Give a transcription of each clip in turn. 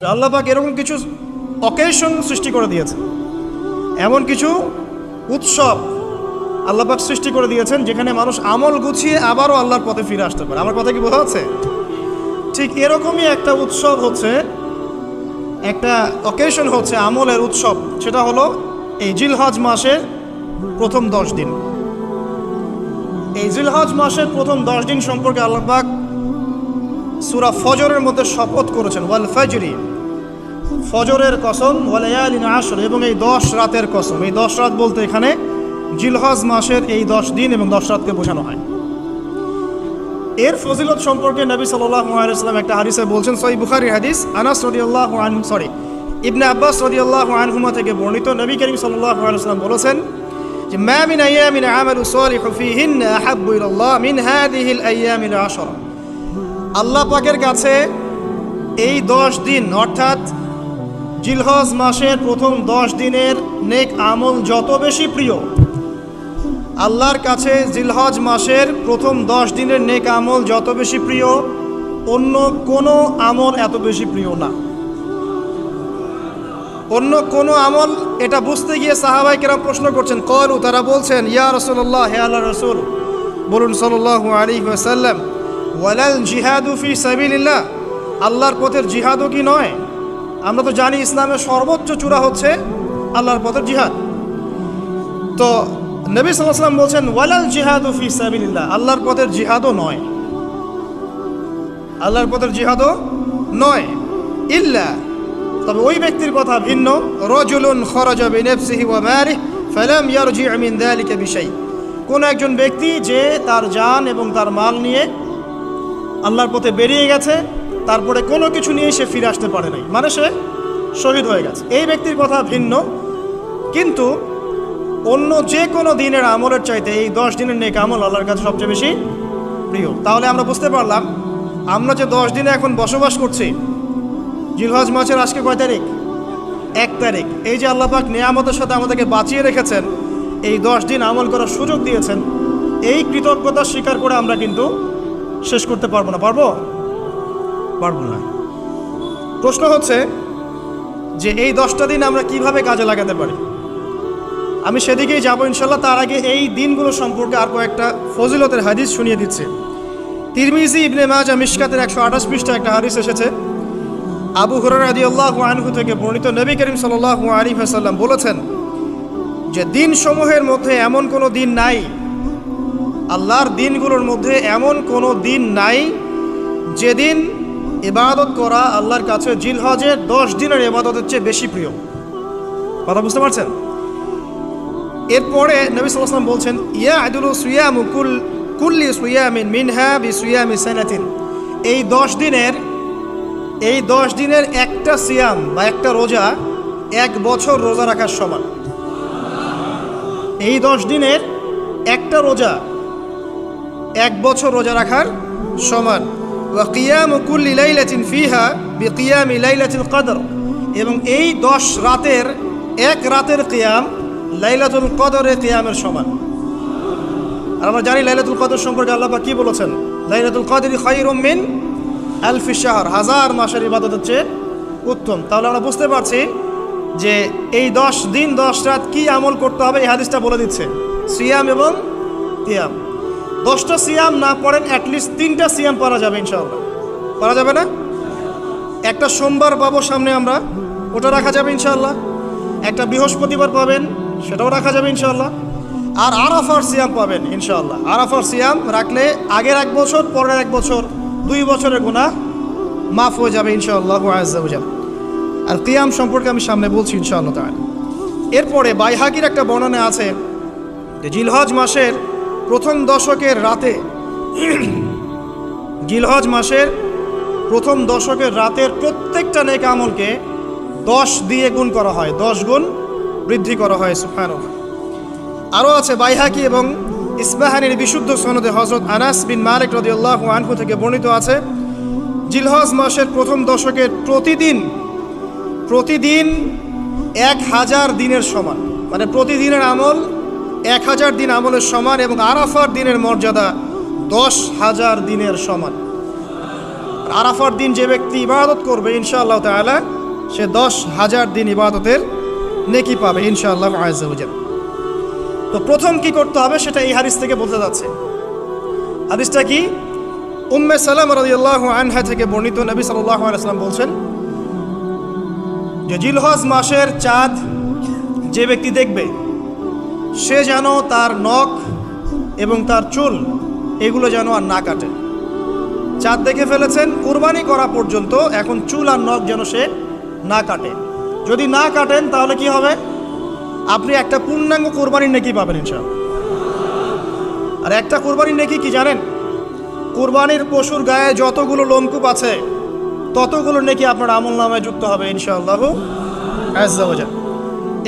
আল্লাহ পাক এরকম কিছু অকেশন সৃষ্টি করে দিয়েছেন, এমন কিছু উৎসব আল্লাহ পাক সৃষ্টি করে দিয়েছেন যেখানে মানুষ আমল গুছিয়ে আবারও আল্লাহর পথে ফিরে আসতে পারে। আমার কথা কি বোঝা যাচ্ছে? ঠিক এরকমই একটা উৎসব হচ্ছে, একটা অকেশন হচ্ছে আমলের উৎসব, সেটা হলো এই জিলহজ মাসের প্রথম 10 দিন। এই জিলহজ মাসের প্রথম 10 দিন সম্পর্কে আল্লাহ পাক সূরা ফজরের মধ্যে শপথ করেছেন, ওয়াল ফাজরি, ফজরের কসম, ওয়ালায়ালিন আশর, এবং এই 10 রাতের কসম। এই 10 রাত বলতে এখানে জিলহজ মাসের এই 10 দিন এবং 10 রাতকে বোঝানো হয়। এর ফজিলত সম্পর্কে নবী সাল্লাল্লাহু আলাইহি ওয়াসাল্লাম একটা হাদিসে বলছেন, সহিহ বুখারীর হাদিস, আনাস রাদিয়াল্লাহু আনহু ইবনে আব্বাস রাদিয়াল্লাহু আনহুমা থেকে বর্ণিত, নবী করিম সাল্লাল্লাহু আলাইহি ওয়াসাল্লাম বলেছেন যে মা মিন আইয়ামিন আমালু সালিহু ফীহিন্না আহাব্বু ইলাল্লাহ মিন হাযিহিল আইয়ামিল আশরা। আল্লাহ পাকের কাছে এই 10 দিন অর্থাৎ জিলহজ মাসের প্রথম 10 দিনের নেক আমল যত বেশি প্রিয়, আল্লাহর কাছে জিলহজ মাসের প্রথম 10 দিনের নেক আমল যত বেশি প্রিয়, অন্য কোনো আমল এত বেশি প্রিয় না। অন্য কোনো আমল, এটা বুঝতে গিয়ে সাহাবায়ে কেরাম প্রশ্ন করছেন, ক্বালু, তারা বলছেন, ইয়া রাসূলুল্লাহ, হে আল্লাহর রাসূল, বলুন সাল্লাল্লাহু আলাইহি ওয়াসাল্লাম, ওয়ালাল জিহাদু ফি সাবিলিল্লাহ, আল্লাহর পথের জিহাদও কি নয়? আমরা তো জানি ইসলামের সর্বোচ্চ চূড়া হচ্ছে আল্লাহর পথের জিহাদ। তো নবী সাল্লাল্লাহু আলাইহি ওয়াসাল্লাম বলছেন, ওয়ালাল জিহাদু ফি সাবিলিল্লাহ, আল্লাহর পথের জিহাদও নয়, আল্লাহর পথের জিহাদও নয়, ইল্লা, তবে ওই ব্যক্তির কথা ভিন্ন, রাজুলুন খারাজা বিনাফসিহি ওয়া মালিহি ফালাম ইয়ারজি' মিন যালিকা বিশাই, কোন একজন ব্যক্তি যে তার জান এবং তার মাল নিয়ে আল্লাহর পথে বেরিয়ে গেছে, তারপরে কোনো কিছু নিয়ে সে ফিরে আসতে পারে নাই, মানে সে শহীদ হয়ে গেছে, এই ব্যক্তির কথা ভিন্ন। কিন্তু অন্য যে কোনো দিনের আমলের চাইতে এই 10 দিনের নেক আমল আল্লাহর কাছে সবচেয়ে বেশি প্রিয়। তাহলে আমরা বুঝতে পারলাম, আমরা যে 10 দিনে এখন বসবাস করছি, জিলহজ মাসের আজকে কয় তারিখ? 1 তারিখ। এই যে আল্লাহ পাক নিয়ামতের সাথে আমাদেরকে বাঁচিয়ে রেখেছেন, এই 10 দিন আমল করার সুযোগ দিয়েছেন, এই কৃতজ্ঞতা স্বীকার করে আমরা কিন্তু শেষ করতে পারবো না। পারবো না। প্রশ্ন হচ্ছে যে এই 10টা দিন আমরা কিভাবে কাজে লাগাতে পারি। আমি সেদিকেই যাবো ইনশাল্লাহ। তার আগে এই দিনগুলো সম্পর্কে আর কয়েকটা ফজিলতের হাদিস শুনিয়ে দিচ্ছে। তিরমিজি, ইবনে মাজাহ, মিশকাতের 128 পৃষ্ঠা একটা হাদিস এসেছে, আবু হুরায়রা রাদিয়াল্লাহু আনহু থেকে বর্ণিত, নবী করিম সাল্লাল্লাহু আলাইহি ওয়াসাল্লাম বলেছেন যে দিনসমূহের মধ্যে এমন কোনো দিন নাই, আল্লাহর দিনগুলোর মধ্যে এমন কোনো দিন নাই যেদিন ইবাদত করা আল্লাহর কাছে জিলহজের 10 দিনের ইবাদতের চেয়ে বেশি প্রিয়। কথা বুঝতে পারছেন? এরপরে নবী সাল্লাল্লাহু আলাইহি ওয়াসাল্লাম বলছেন, ইয়া আদুলু সিয়ামু কুল্লি সিয়ামিন মিনহা বিসিয়ামি সানাতিন, এই 10 দিনের একটা সিয়াম বা একটা রোজা 1 বছর রোজা রাখার সমান। এই 10 দিনের একটা রোজা 1 বছর রোজা রাখার সমান। ওয়া কিয়ামু কুল্লি লাইলাতিন ফিহা বিকিয়ামি লাইলাতিল কদর, এবং এই 10 রাতের এক রাতের কিয়াম লাইলাতুল কদরের কিয়ামের সমান। আর আমরা জানি লাইলাতুল কদর সম্পর্কে আল্লাহ পাক কি বলেছেন, লাইলাতুল কদরি খায়রুম মিন আলফি শাহর, 1000 মাসের ইবাদতের চেয়ে উত্তম। তাহলে আমরা বুঝতে পারছি যে এই 10 দিন 10 রাত কি আমল করতে হবে, এই হাদিসটা বলে দিচ্ছে, সিয়াম এবং কিয়াম। 10টা সিয়াম না পড়েন, অ্যাটলিস্ট 3টা সিয়াম পড়া যাবে ইনশাআল্লাহ। পড়া যাবে না? একটা সোমবার পাবো সামনে আমরা, ওটা রাখা যাবে ইনশাআল্লাহ। একটা বৃহস্পতিবার পাবেন, সেটাও রাখা যাবে ইনশাআল্লাহ। আর আরাফার সিয়াম পাবেন ইনশাআল্লাহ। আরাফার সিয়াম রাখলে আগের 1 বছর, পরের 1 বছর, 2 বছরের গুনাহ মাফ হয়ে যাবে ইনশাআল্লাহ আযজা ওয়া জাল্লা। আর কিয়াম সম্পর্কে আমি সামনে বলছি ইনশাআল্লাহ তাআলা। এরপরে বাইহাকির একটা বর্ণনা আছে যে জিলহজ মাসের প্রথম দশকের রাতে, জিলহজ মাসের প্রথম দশকের রাতের প্রত্যেকটা নেক আমলকে 10 দিয়ে গুণ করা হয়, 10 গুণ বৃদ্ধি করা হয়। সুবহানাল্লাহ। আরও আছে বাইহাকি এবং ইসবাহানির বিশুদ্ধ সনদে হযরত আনাস বিন মালিক রাদিয়াল্লাহু আনহু থেকে বর্ণিত আছে, জিলহজ মাসের প্রথম দশকের প্রতিদিন 1000 দিনের সমান, মানে প্রতিদিনের আমল 1000 দিন আমলের সমান, এবং আরাফার দিনের মর্যাদা 10,000 দিনের সমান। আরাফার দিন যে ব্যক্তি ইবাদত করবে ইনশাআল্লাহ তাআলা সে 10,000 দিন ইবাদতের নেকি পাবে ইনশাআল্লাহ আযজা ওয়া জাল্লা। তো প্রথম কি করতে হবে সেটা এই হাদিস থেকে বলতে যাচ্ছে। হাদিসটা কি? উম্মে সালামা রাদিয়াল্লাহু আনহা থেকে বর্ণিত, নবী সাল্লাল্লাহু আলাইহি ওয়াসাল্লাম বলছেন যে জিলহজ মাসের চাঁদ যে ব্যক্তি দেখবে সে যেন তার নখ এবং তার চুল এগুলো যেন আর না কাটে। চাঁদ দেখে ফেলেছেন, কুরবানি করা পর্যন্ত এখন চুল আর নখ যেন সে না কাটে। যদি না কাটেন তাহলে কি হবে? আপনি একটা পূর্ণাঙ্গ কোরবানির নেকি পাবেন ইনশাআল্লাহ। আর একটা কোরবানির নেকি কি জানেন? কোরবানির পশুর গায়ে যতগুলো লোমকূপ আছে ততগুলো নেকি আপনার আমলনামায় যুক্ত হবে ইনশাআল্লাহ আযজা ওয়া জাল্লা।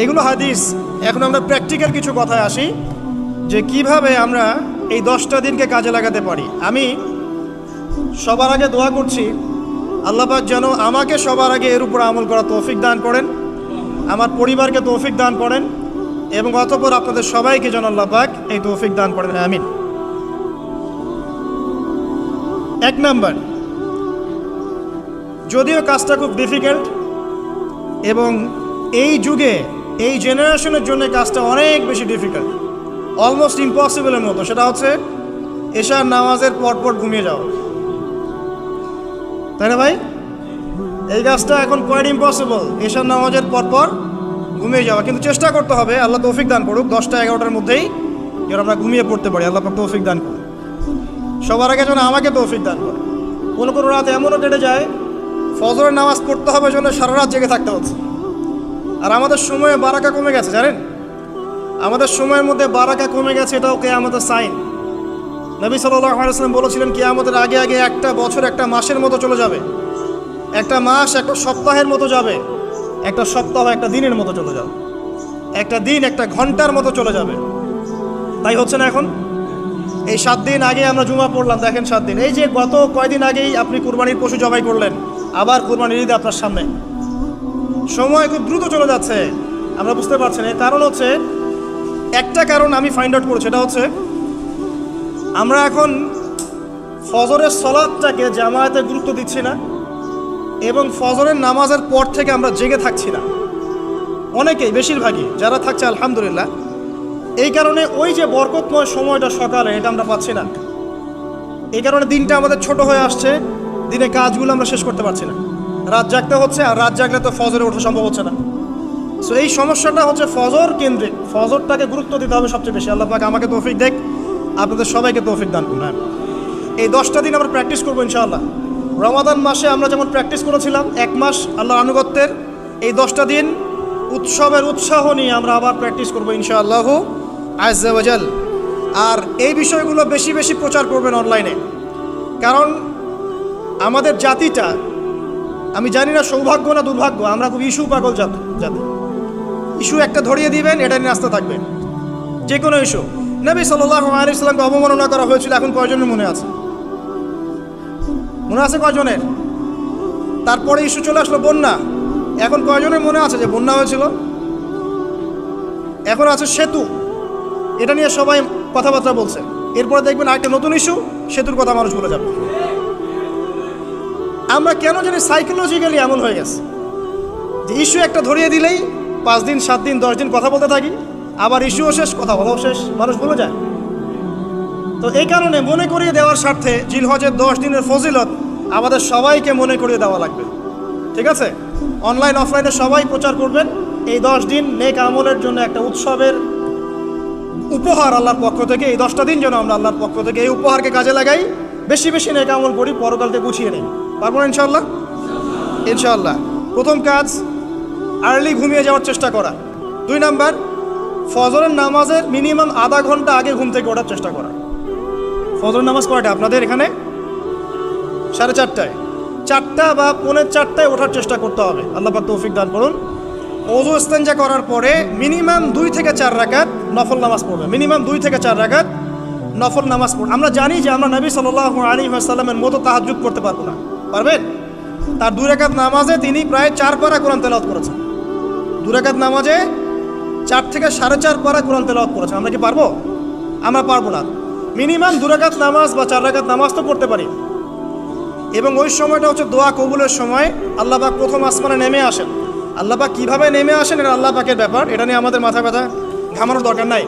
এগুলো হাদিস। এখন আমরা প্র্যাকটিক্যাল কিছু কথায় আসি যে কিভাবে আমরা এই 10টা দিনকে কাজে লাগাতে পারি। আমি সবার আগে দোয়া করছি আল্লাহ পাক যেন আমাকে সবার আগে এর উপর আমল করা তৌফিক দান করেন, আমার পরিবারকে তৌফিক দান করেন এবং অতঃপর আপনাদের সবাইকে যেন আল্লাহ পাক এই তৌফিক দান করেন, আমিন। 1 নাম্বার, যদিও কাজটা খুব ডিফিকাল্ট এবং এই যুগে এই জেনারেশনের জন্য কাজটা অনেক বেশি ডিফিকাল্ট, অলমোস্ট ইম্পসিবলের মতো, সেটা হচ্ছে এশার নামাজের পরপর ঘুমিয়ে যাওয়া, তাই না ভাই? এই কাজটা এখন কোয়াইট ইম্পসিবল, এশার নামাজের পরপর ঘুমিয়ে যাওয়া। কিন্তু চেষ্টা করতে হবে, আল্লাহ তৌফিক দান করুক, 10টা 11টার মধ্যেই যেন আমরা ঘুমিয়ে পড়তে পারি। আল্লাহ পাক তৌফিক দান করুক, সবার আগে যেন আমাকে তৌফিক দান করে। কোনো কোনো রাত এমনও কেটে যায় ফজরের নামাজ পড়তে হবে জন্য সারা রাত জেগে থাকতে হচ্ছে। আর আমাদের সময়ে বারাকা কমে গেছে, জানেন? আমাদের সময়ের মধ্যে বারাকা কমে গেছে, এটাও কিয়ামতের সাইন। নবী সাল্লাল্লাহু আলাইহি ওয়াসাল্লাম বলেছিলেন কিয়ামতের আগে আগে একটা বছর একটা মাসের মতো চলে যাবে, একটা মাস একটা সপ্তাহের মতো যাবে, একটা সপ্তাহ একটা দিনের মতো চলে যাবে, একটা দিন একটা ঘন্টার মতো চলে যাবে। তাই হচ্ছে না এখন? এই 7 দিন আগে আমরা জুমা পড়লাম, দেখেন 7 দিন, এই যে গত কয়দিন আগেই আপনি কুরবানির পশু জবাই করলেন, আবার কুরবানির ঈদ আপনার সামনে। সময় খুব দ্রুত চলে যাচ্ছে, আমরা বুঝতে পারছি না। কারণ হচ্ছে, একটা কারণ আমি ফাইন্ড আউট করেছি, সেটা হচ্ছে আমরা এখন ফজরের সালাতটাকে জামায়াতে গুরুত্ব দিচ্ছি না এবং ফজরের নামাজের পর থেকে আমরা জেগে থাকছি না, অনেকেই, বেশিরভাগই যারা থাকছে আলহামদুলিল্লাহ। এই কারণে ওই যে বরকতময় সময়টা সকালে, এটা আমরা পাচ্ছি না। এই কারণে দিনটা আমাদের ছোট হয়ে আসছে, দিনে কাজগুলো আমরা শেষ করতে পারছি না, রাত জাগতে হচ্ছে, আর রাত জাগলে তো ফজরে ওঠা সম্ভব হচ্ছে না। সো এই সমস্যাটা হচ্ছে ফজর কেন্দ্রিক, ফজরটাকে গুরুত্ব দিতে হবে সবচেয়ে বেশি। আল্লাহ পাক আমাকে তৌফিক দেখ, আপনাদের সবাইকে তৌফিক দান করুন। এই 10টা দিন আমরা প্র্যাকটিস করবো ইনশাআল্লাহ। রমাদান মাসে আমরা যেমন প্র্যাকটিস করেছিলাম 1 মাস আল্লাহর আনুগত্যের, এই 10টা দিন উৎসবের উৎসাহ নিয়ে আমরা আবার প্র্যাকটিস করবো ইনশাআল্লাহ আযজা ওয়া জাল। আর এই বিষয়গুলো বেশি বেশি প্রচার করবেন অনলাইনে, কারণ আমাদের জাতিটা, আমি জানি না সৌভাগ্য না দুর্ভাগ্য, আমরা খুব ইস্যু পাগল জাতি। ইস্যু একটা ধরিয়ে দিবেন, এটা নিয়ে আসতে থাকবেন, যে কোনো ইস্যু। নবী সাল্লাল্লাহু আলাইহি ওয়াসাল্লামকে অবমাননা করা হয়েছিল, এখন কয়জনের মনে আছে? মনে আছে কয়জনের? তারপরে ইস্যু চলে আসলো বন্যা, এখন কয়জনের মনে আছে যে বন্যা হয়েছিল? এখন আছে সেতু, এটা নিয়ে সবাই কথাবার্তা বলছে। এরপরে দেখবেন আরেকটা নতুন ইস্যু, সেতুর কথা মানুষ বলে যাবে। আমরা কেন জানি সাইকোলজিক্যালি এমন হয়ে গেছে যে ইস্যু একটা ধরিয়ে দিলেই 5 দিন 7 দিন 10 দিন কথা বলতে থাকি, আবার ইস্যুও শেষ, কথা বলাও শেষ, মানুষ ভুলে যায়। তো এই কারণে মনে করিয়ে দেওয়ার স্বার্থে জিলহজের 10 দিনের ফজিলত আমাদের সবাইকে মনে করিয়ে দেওয়া লাগবে, ঠিক আছে? অনলাইন অফলাইনে সবাই প্রচার করবেন। এই 10 দিন নেক আমলের জন্য একটা উৎসবের উপহার আল্লাহর পক্ষ থেকে। এই 10টা দিন যেন আমরা আল্লাহর পক্ষ থেকে এই উপহারকে কাজে লাগাই, বেশি বেশি নেক আমল করি, পরকালকে গুছিয়ে নেই। পারবো না ইনশাআল্লাহ? ইনশাআল্লাহ। প্রথম কাজ, আর্লি ঘুমিয়ে যাওয়ার চেষ্টা করা। 2 নাম্বার, ফজরের নামাজের মিনিমাম আধা ঘন্টা আগে ঘুম থেকে ওঠার চেষ্টা করা। ফজর নামাজ কয়টা আপনাদের এখানে? 4:30টায়, 4টা বা 4:45টায় ওঠার চেষ্টা করতে হবে। আল্লাহ পাক তৌফিক দান করুন। ওযু ইস্তেনজা করার পরে মিনিমাম 2 থেকে 4 রাকাত নফল নামাজ পড়বে, মিনিমাম 2 থেকে 4 রাকাত নফল নামাজ পড়বে। আমরা জানি যে আমরা নবী সাল্লাল্লাহু আলাইহি ওয়াসাল্লামের মতো তাহাজ্জুদ করতে পারবো না, পারবেন? তার 2 রাকাত নামাজে তিনি প্রায় 4 পারা কোরআন তেলাওয়াত করেছেন। 2 রাকাত নামাজে 4 থেকে 4.5 পারা কোরআন তেলাওয়াত করেছেন। আমরা কি পারবো? আমরা পারবো না। মিনিমাম 2 রাকাত নামাজ বা 4 রাকাত নামাজ তো পড়তে পারি। এবং ওই সময়টা হচ্ছে দোয়া কবুলের সময়। আল্লাহ পাক প্রথম আসমানে নেমে আসেন। আল্লাহ পাক কীভাবে নেমে আসেন এটা আল্লাহ পাকের ব্যাপার, এটা নিয়ে আমাদের মাথা ব্যথা ঘামানোর দরকার নাই।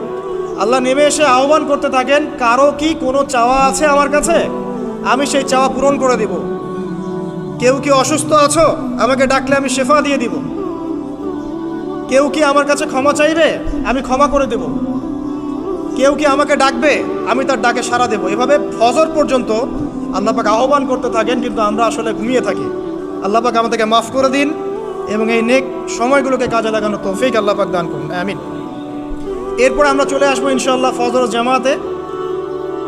আল্লাহ নেমে এসে আহ্বান করতে থাকেন, কারো কি কোনো চাওয়া আছে আমার কাছে, আমি সেই চাওয়া পূরণ করে দিব। কেউ কি অসুস্থ আছো, আমাকে ডাকলে আমি শেফা দিয়ে দিব। কেউ কি আমার কাছে ক্ষমা চাইবে, আমি ক্ষমা করে দেব। কেউ কি আমাকে ডাকবে, আমি তার ডাকে সাড়া দেব। এভাবে ফজর পর্যন্ত আল্লাহ পাক আহ্বান করতে থাকেন, কিন্তু আমরা আসলে ঘুমিয়ে থাকি। আল্লাহ পাক আমাদেরকে মাফ করে দিন এবং এই নেক সময়গুলোকে কাজে লাগানো তৌফিক আল্লাহ পাক দান করুন, আমিন। এরপর আমরা চলে আসবো ইনশাআল্লাহ ফজর জামাতে।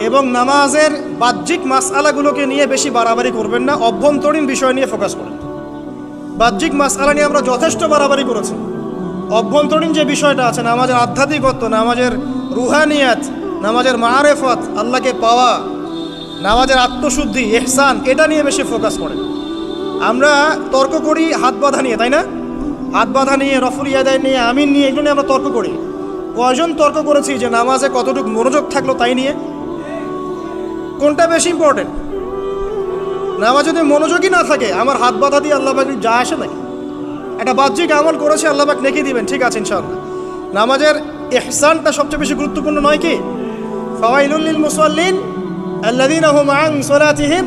এবং নামাজের বাহ্যিক মাসআলাগুলোকে নিয়ে বেশি বাড়াবাড়ি করবেন না, অভ্যন্তরীণ বিষয় নিয়ে ফোকাস করেন। বাহ্যিক মাসআলা নিয়ে আমরা যথেষ্ট বাড়াবাড়ি করেছি। অভ্যন্তরীণ যে বিষয়টা আছে, নামাজের আধ্যাত্মিকত্ব, নামাজের রুহানিয়াত, নামাজের মাআরিফাত, আল্লাহকে পাওয়া, নামাজের আত্মশুদ্ধি, ইহসান, এটা নিয়ে বেশি ফোকাস করেন। আমরা তর্ক করি হাত বাঁধা নিয়ে, তাই না? হাত বাঁধা নিয়ে, রফুল ইয়াদাই নিয়ে, আমিন নিয়ে, এগুলো নিয়ে আমরা তর্ক করি। কয়জন তর্ক করেছি যে নামাজে কতটুকু মনোযোগ থাকলো তাই নিয়ে? কোনটা বেশি ইম্পর্টেন্ট? নামাজ যদি মনোযোগই না থাকে, আমার হাত বাঁধা দিয়ে আল্লাহ পাক যা আসে নাকি? একটা বাহ্যিক আমল করেছে, আল্লাহ পাক নেকি দিবেন, ঠিক আছে ইনশাআল্লাহ। নামাজের ইহসানটা সবচেয়ে বেশি গুরুত্বপূর্ণ নয় কি? ফাওয়াইলুল লিল মুসাল্লিন আল্লাযীনা হুম আন সালাতিহিম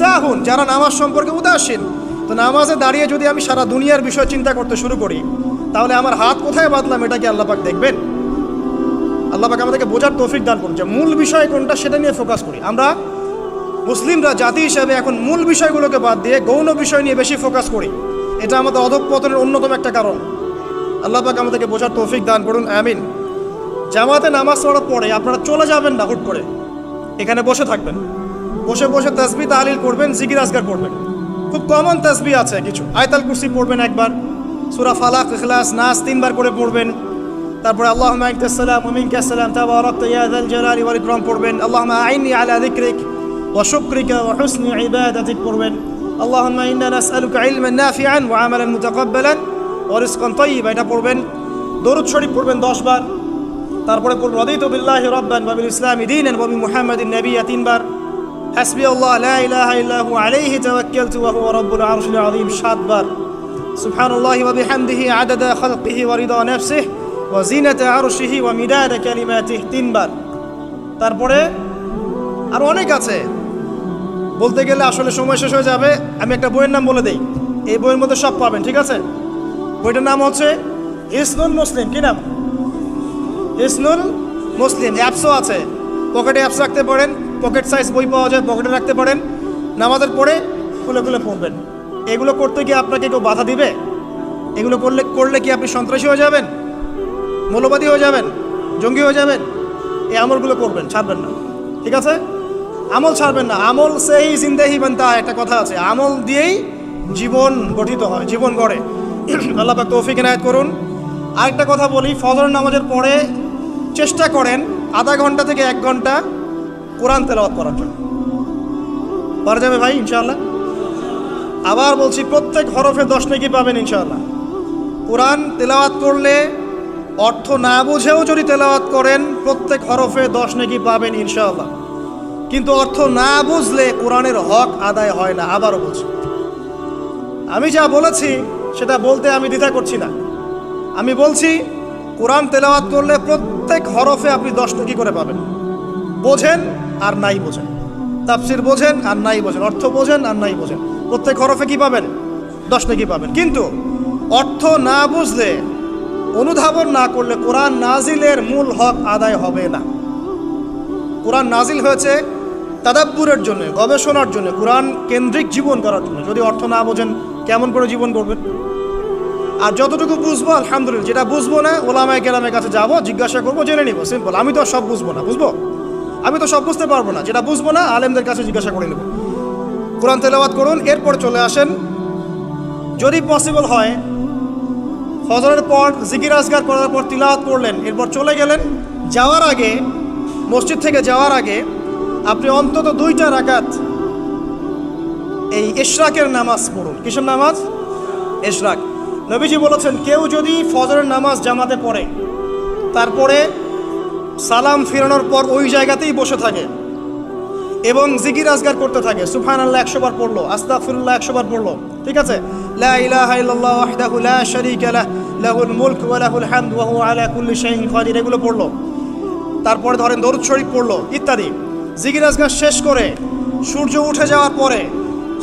সাহুন, যারা নামাজ সম্পর্কে উদাসীন। তো নামাজে দাঁড়িয়ে যদি আমি সারা দুনিয়ার বিষয় চিন্তা করতে শুরু করি, তাহলে আমার হাত কোথায় বাঁধলাম এটা কি আল্লাহ পাক দেখবেন? আল্লাহ পাক আমাদেরকে বোঝার তৌফিক দান করুন যে মূল বিষয় কোনটা সেটা নিয়ে ফোকাস করি। আমরা মুসলিমরা জাতি হিসাবে এখন মূল বিষয়গুলোকে বাদ দিয়ে গৌণ বিষয় নিয়ে বেশি ফোকাস করি। এটা আমাদের অধঃপতনের অন্যতম একটা কারণ। আল্লাহ পাক আমাদেরকে বোঝার তৌফিক দান করুন, আমিন। জামাতে নামাজ পড়ার পরে আপনারা চলে যাবেন না হুট করে, এখানে বসে থাকবেন। বসে বসে তাসবিহ তাহলিল করবেন, জিকির আজকার করবেন। খুব কমন তাসবিহ আছে কিছু। আয়াতুল কুরসি পড়বেন একবার, সূরা ফালাক, ইখলাস, নাস 3 বার করে পড়বেন। তারপরে আল্লাহুম্মা আনতাস সালাম ওয়া মিনকাস সালাম তাবারাকতা ইয়া যাল জালালি ওয়াল ইকরাম পড়বেন। আল্লাহুম্মা আইন্নি আলা যিকরিক ওয়া শুকরিকা ওয়া হুসনি ইবাদাতিক পড়বেন। আল্লাহুম্মা ইন্না নাসআলুকা ইলমান নাফিআন ওয়া আমালান মুতাকাব্বালান ওয়া রিজকান তাইয়্যিবা, এটা পড়বেন। দরুদ শরীফ পড়বেন 10 বার। তারপরে পড়বেন রাদিতু বিল্লাহি রাব্বান ওয়া বিল ইসলামি দীনান ওয়া বি মুহাম্মাদিন নাবিয়্যা 3 বার। হাসবিয়াল্লাহু লা ইলাহা ইল্লা হু আলাইহি তাওয়াক্কালতু ওয়া হুয়া রাব্বুল আরশিল আযীম 7 বার। সুবহানাল্লাহি ওয়া বিহামদিহি আদাদা খালকিহি ওয়া রিদা নাফসিহি ওয়া জিনাতা আরশিহি ওয়া মিদাদা কালিমাতিহি 3 বার। তারপরে আর অনেক আছে, বলতে গেলে আসলে সময় শেষ হয়ে যাবে। আমি একটা বইয়ের নাম বলে দেই, এই বইয়ের মধ্যে সব পাবেন, ঠিক আছে? বইটার নাম হচ্ছে হিসনুল মুসলিম। কি নাম? হিসনুল মুসলিম। অ্যাপসও আছে, পকেটে অ্যাপস রাখতে পারেন, পকেট সাইজ বই পাওয়া যায়, পকেটে রাখতে পারেন। নামাজের পরে খুলে খুলে পড়বেন। এগুলো করতে গিয়ে আপনাকে কেউ বাধা দিবে? এগুলো করলে কি আপনি সন্ত্রাসী হয়ে যাবেন, মৌলবাদী হয়ে যাবেন, জঙ্গি হয়ে যাবেন? এই আমলগুলো করবেন, ছাড়বেন না, ঠিক আছে? আমল ছাড়বেন না। আমল সেই জিন্দেহি বানতা, একটা কথা আছে, আমল দিয়েই জীবন গঠিত হয়, জীবন গড়ে। আল্লাহ পাক তৌফিক ইনায়াত করুন। আরেকটা কথা বলি, ফজর নামাজের পরে চেষ্টা করেন আধা ঘন্টা থেকে 1 ঘন্টা কোরআন তেলাওয়াত করার জন্য। পারা যাবে ভাই ইনশাআল্লাহ? আবার বলছি, প্রত্যেক হরফে 10 নেকি পাবেন ইনশাআল্লাহ। কোরআন তেলাওয়াত করলে, অর্থ না বুঝেও যদি তেলাওয়াত করেন, প্রত্যেক হরফে 10 নেকি পাবেন ইনশাআল্লাহ। কিন্তু অর্থ না বুঝলে কোরআনের হক আদায় হয় না। আবারও বলছি, আমি যা বলেছি সেটা বলতে আমি দ্বিধা করছি না। আমি বলছি কোরআন তেলাওয়াত করলে প্রত্যেক হরফে আপনি 10 নেকি করে পাবেন। বোঝেন আর নাই বোঝেন, তাফসির বোঝেন আর নাই বোঝেন, অর্থ বোঝেন আর নাই বোঝেন, প্রত্যেক হরফে কি পাবেন? 10 নেকি পাবেন। কিন্তু অর্থ না বুঝলে, অনুধাবন না করলে কোরআন নাজিলের মূল হক আদায় হবে না। কোরআন নাজিল হয়েছে তাদাব্বুরের জন্য, গবেষণার জন্য, কোরআন কেন্দ্রিক জীবন করার জন্য। যদি অর্থ না বোঝেন কেমন করে জীবন করবেন? আর যতটুকু বুঝবো আলহামদুলিল্লাহ, যেটা বুঝবো না ওলামায়ে কেরামের কাছে যাবো, জিজ্ঞাসা করবো, জেনে নিব, সিম্পল। আমি তো সব বুঝবো না, বুঝবো? আমি তো সব বুঝতে পারবো না। যেটা বুঝবো না আলেমদের কাছে জিজ্ঞাসা করে নেব। কোরআন তেলাওয়াত করুন। এরপর চলে আসেন, যদি পসিবল হয়, ফজরের পর জিকির আজকার করার পর তিলাওয়াত করলেন, এরপর চলে গেলেন। যাওয়ার আগে, মসজিদ থেকে যাওয়ার আগে আপনি অন্তত 2টা রাকাত এই ইশরাকের নামাজ পড়ুন। কিসের নামাজ? ইশরাক। নবীজি বলেছেন, কেউ যদি ফজরের নামাজ জামাতে পড়ে, তারপরে সালাম ফিরানোর পর ওই জায়গাতেই বসে থাকে, এবং জিকির আজগার করতে থাকে, সুবহানাল্লাহ 100 বার পড়লো, আস্তাগফিরুল্লাহ 100 বার পড়লো, ঠিক আছে, লা ইলাহা ইল্লাল্লাহ ওয়াহদাহু লা শারীকা লাহ লাহুল মুলক ওয়া লাহুল হামদ ওয়া হুয়া আলা কুল্লি শাইইন কাদির, এগুলো পড়লো। তারপরে ধরেন দরুদ শরীফ পড়লো ইত্যাদি। জিকির আজগার শেষ করে সূর্য উঠে যাওয়ার পরে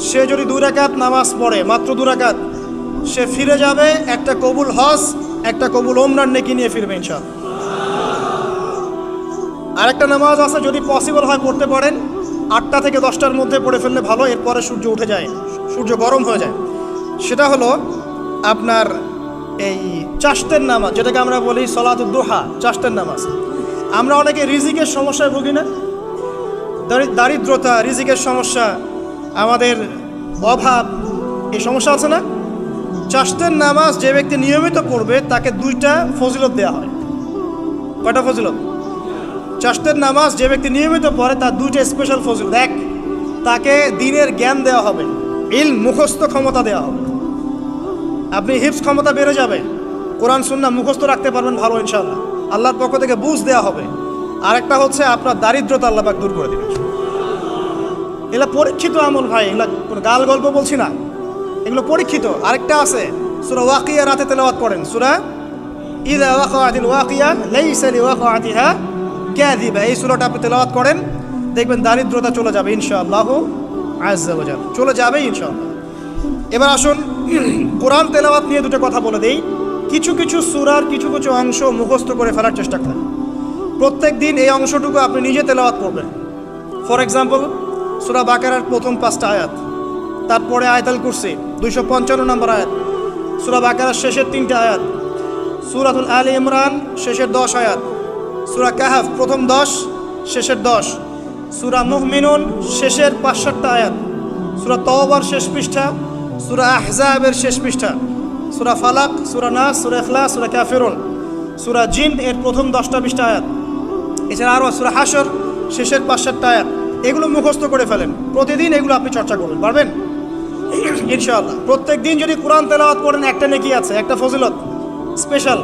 সে যদি 2 রাকাত নামাজ পড়ে, মাত্র 2 রাকাত, সে ফিরে যাবে একটা কবুল হজ, একটা কবুল ওমরার নেকি নিয়ে ফিরবে ইনশাআল্লাহ। আরেকটা নামাজ আছে, যদি পসিবল হয় পড়তে পারেন, 8টা থেকে 10টার মধ্যে পড়ে ফেললে ভালো, এরপরে সূর্য উঠে যায়, সূর্য গরম হয়ে যায়। সেটা হলো আপনার এই চাশতের নামাজ, যেটাকে আমরা বলি সলাতুদ দুহা, চাশতের নামাজ। আমরা অনেকে রিজিকের সমস্যায় ভুগি না, দারিদ্রতা, রিজিকের সমস্যা, আমাদের অভাব, এই সমস্যা আছে না? চাশতের নামাজ যে ব্যক্তি নিয়মিত পড়বে তাকে 2টা ফজিলত দেওয়া হয়। কয়টা ফজিলত? চাশতের নামাজ যে ব্যক্তি নিয়মিত পড়ে তার 2টা স্পেশাল ফজিলত। এক, তাকে দ্বীনের জ্ঞান দেওয়া হবে, ইলম মুখস্থ ক্ষমতা দেওয়া হবে, আপনি হিফজ ক্ষমতা বেড়ে যাবে, কোরআন সুন্নাহ মুখস্থ রাখতে পারবেন ভালো ইনশাআল্লাহ, আল্লাহর পক্ষ থেকে বুঝ দেওয়া হবে। আরেকটা হচ্ছে আপনার দারিদ্রতা আল্লাহ পাক দূর করে দেবেন। এগুলো পরীক্ষিত আমল ভাই, এগুলো কোনো গাল গল্প বলছি না, এগুলো পরীক্ষিত। আরেকটা আছে, সূরা ওয়াকিয়া রাতে তেলাওয়াত করেন, সূরা ইযা ওয়াকাআতিল ওয়াকিয়া লাইসা লিওয়াকাআতিহা কাযিবা, এই সূরাটা আপনি তেলাওয়াত করেন, দেখবেন দারিদ্রতা চলে যাবে ইনশাআল্লাহু আযজা ওয়া জাল, চলে যাবে ইনশাআল্লাহ। এবার আসুন কোরআন তেলাওয়াত নিয়ে 2টা কথা বলে দেই। কিছু কিছু সূরার কিছু কিছু অংশ মুখস্থ করে ফেলার চেষ্টা করেন, প্রত্যেক দিন এই অংশটুকু আপনি নিজে তেলাওয়াত করবেন। ফর এক্সাম্পল, সূরা বাকারার প্রথম 5টা আয়াত, তারপরে আয়াতুল কুরসি 255 নম্বর আয়াত, সূরা বাকারার শেষের 3টা আয়াত, সূরাতুল আলী ইমরান শেষের 10 আয়াত, সূরা কাহাফ প্রথম 10 শেষের 10, সূরা মুমিনুন শেষের 5-7টা আয়াত, সূরা তাওবার শেষ পৃষ্ঠা, সূরা আহজাবের শেষ পৃষ্ঠা, সূরা ফালাক, সূরা নাস, সূরা ইখলাস, সূরা কাফিরুন, সূরা জিন এর প্রথম 10টা-20টা আয়াত, এছাড়া আরও সূরা হাশর শেষের 5-7টা আয়াত। এগুলো মুখস্থ করে ফেলেন, প্রতিদিন এগুলো আপনি চর্চা করবেন, পারবেন ইনশাআল্লাহ। প্রত্যেক দিন যদি কোরআন তেলাওয়াত করেন একটা নেকি আছে, একটা ফজিলত স্পেশাল,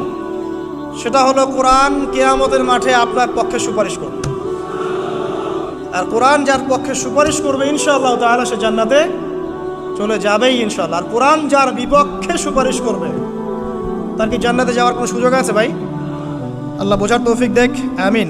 সেটা হলো কোরআন কিয়ামতের মাঠে আপনার পক্ষে সুপারিশ করবে। আর কোরআন যার পক্ষে সুপারিশ করবে ইনশাআল্লাহ তাআলা সে জান্নাতে চলে যাবেই ইনশাআল্লাহ। আর কোরআন যার বিপক্ষে সুপারিশ করবে তার কি জান্নাতে যাওয়ার কোনো সুযোগ আছে ভাই? আল্লাহ বোঝার তৌফিক দেখ, আমিন।